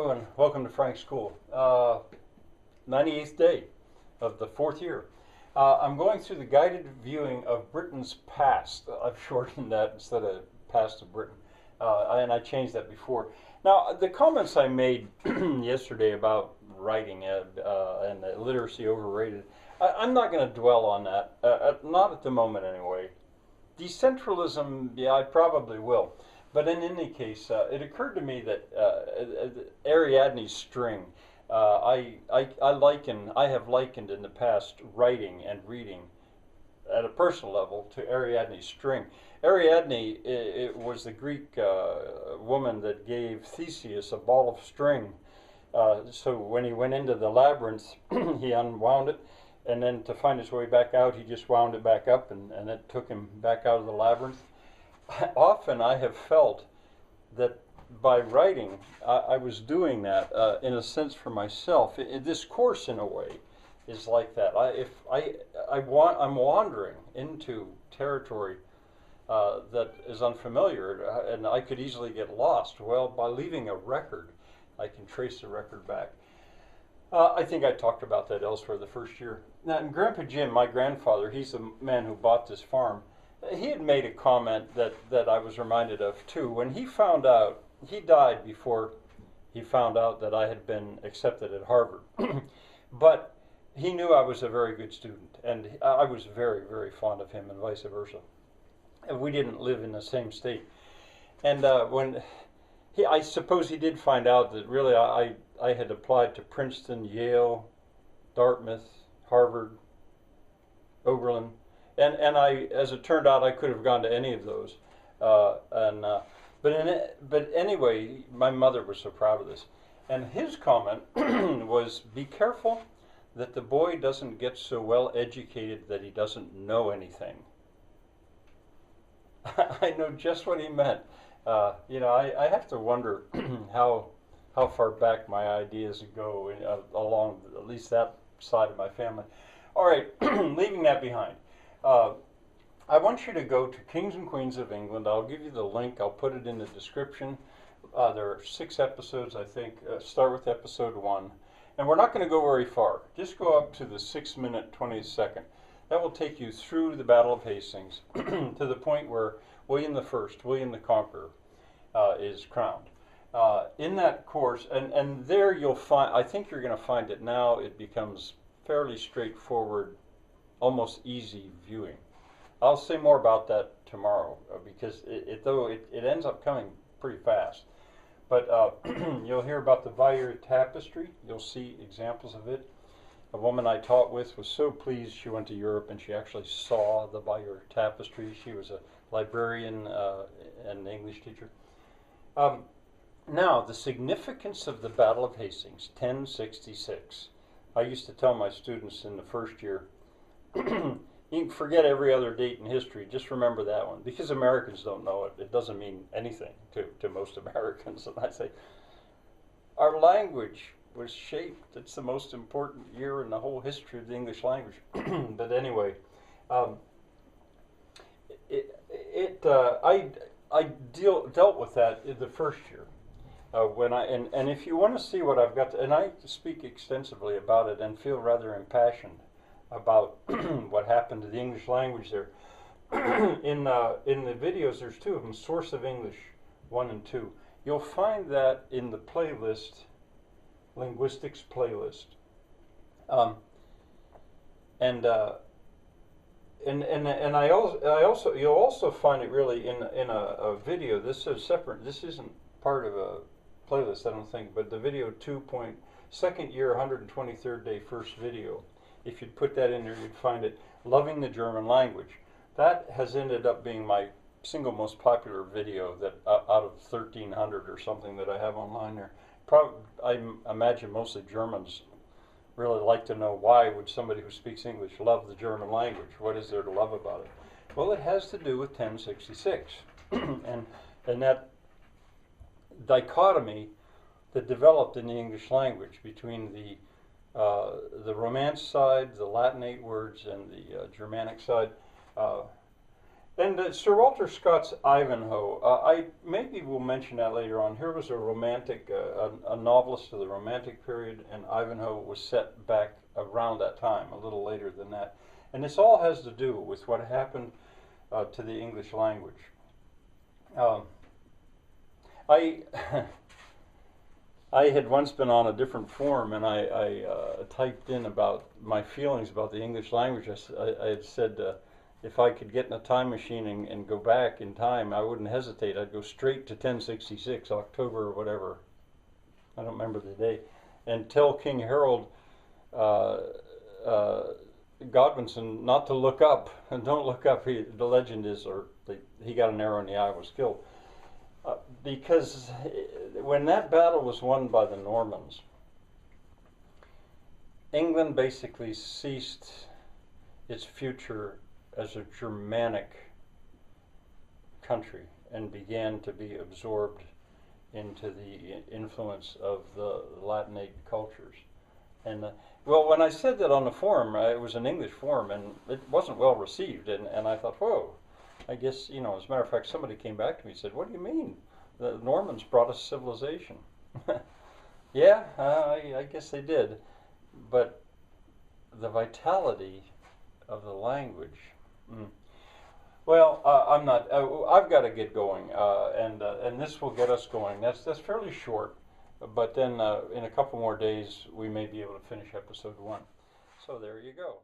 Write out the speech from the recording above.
Hello and welcome to Frank's School. 98th day of the 4th year. I'm going through the guided viewing of Britain's past. I've shortened that instead of past of Britain. And I changed that before. Now, the comments I made yesterday about writing and literacy overrated, I'm not going to dwell on that, not at the moment anyway. Decentralism, yeah, I probably will. But in any case, it occurred to me that Ariadne's string, I have likened in the past writing and reading at a personal level to Ariadne's string. Ariadne, it was the Greek woman that gave Theseus a ball of string. So when he went into the labyrinth, he unwound it, and then to find his way back out, he just wound it back up, and it took him back out of the labyrinth. Often I have felt that by writing, I was doing that in a sense for myself. This course, in a way, is like that. I'm wandering into territory that is unfamiliar, and I could easily get lost. Well, by leaving a record, I can trace the record back. I think I talked about that elsewhere the first year. Now, and Grandpa Jim, my grandfather, he's the man who bought this farm. He had made a comment that I was reminded of too. When he found out, he died before he found out that I had been accepted at Harvard. But he knew I was a very good student, and I was very, very fond of him, and vice versa. And we didn't live in the same state. And I suppose he did find out that really I had applied to Princeton, Yale, Dartmouth, Harvard, Oberlin. And as it turned out, I could have gone to any of those. But anyway, my mother was so proud of this. And his comment was, be careful that the boy doesn't get so well educated that he doesn't know anything. I know just what he meant. I have to wonder how far back my ideas go along at least that side of my family. All right, leaving that behind. I want you to go to Kings and Queens of England. I'll give you the link. I'll put it in the description. There are 6 episodes, I think. Start with episode 1. And we're not going to go very far. Just go up to the 6-minute, 20-second. That will take you through the Battle of Hastings to the point where William I, William the Conqueror, is crowned. In that course, and there you'll find, I think you're going to find it now, it becomes fairly straightforward, almost easy viewing. I'll say more about that tomorrow because it ends up coming pretty fast. But you'll hear about the Bayeux tapestry. You'll see examples of it. A woman I taught with was so pleased she went to Europe and she actually saw the Bayeux tapestry. She was a librarian and an English teacher. Now, the significance of the Battle of Hastings, 1066. I used to tell my students in the first year, you can forget every other date in history, just remember that one, because Americans don't know it. It doesn't mean anything to most Americans. And I say, our language was shaped. It's the most important year in the whole history of the English language. But anyway, I dealt with that in the first year. And if you want to see what I've got, and I speak extensively about it and feel rather impassioned about what happened to the English language there. in the videos, there's 2 of them, Source of English 1 and 2. You'll find that in the playlist, linguistics playlist. And you'll also find it really in a video. This is separate. This isn't part of a playlist, I don't think, but the video 2.2nd year 123rd day first video. If you'd put that in there, you'd find it, Loving the German Language. That has ended up being my single most popular video that out of 1,300 or something that I have online there. I imagine mostly Germans really like to know, why would somebody who speaks English love the German language? What is there to love about it? Well, it has to do with 1066 and that dichotomy that developed in the English language between the Romance side, the Latinate words, and the Germanic side. And Sir Walter Scott's Ivanhoe, I maybe will mention that later on. Here was a romantic, a novelist of the Romantic period, and Ivanhoe was set back around that time, a little later than that. And this all has to do with what happened to the English language. Um, I I had once been on a different forum, and I typed in about my feelings about the English language. I had said if I could get in a time machine and go back in time, I wouldn't hesitate. I'd go straight to 1066, October or whatever. I don't remember the day, and tell King Harold uh, uh, Godwinson not to look up, and don't look up. The legend is, he got an arrow in the eye and was killed. Because when that battle was won by the Normans, England basically ceased its future as a Germanic country and began to be absorbed into the influence of the Latinate cultures. And well, when I said that on the forum, it was an English forum, and it wasn't well received. And I thought, whoa, I guess, as a matter of fact, somebody came back to me and said, what do you mean? The Normans brought us civilization. Yeah, I guess they did. But the vitality of the language. Well, I'm not. I've got to get going, and this will get us going. That's fairly short, but then in a couple more days we may be able to finish episode 1. So there you go.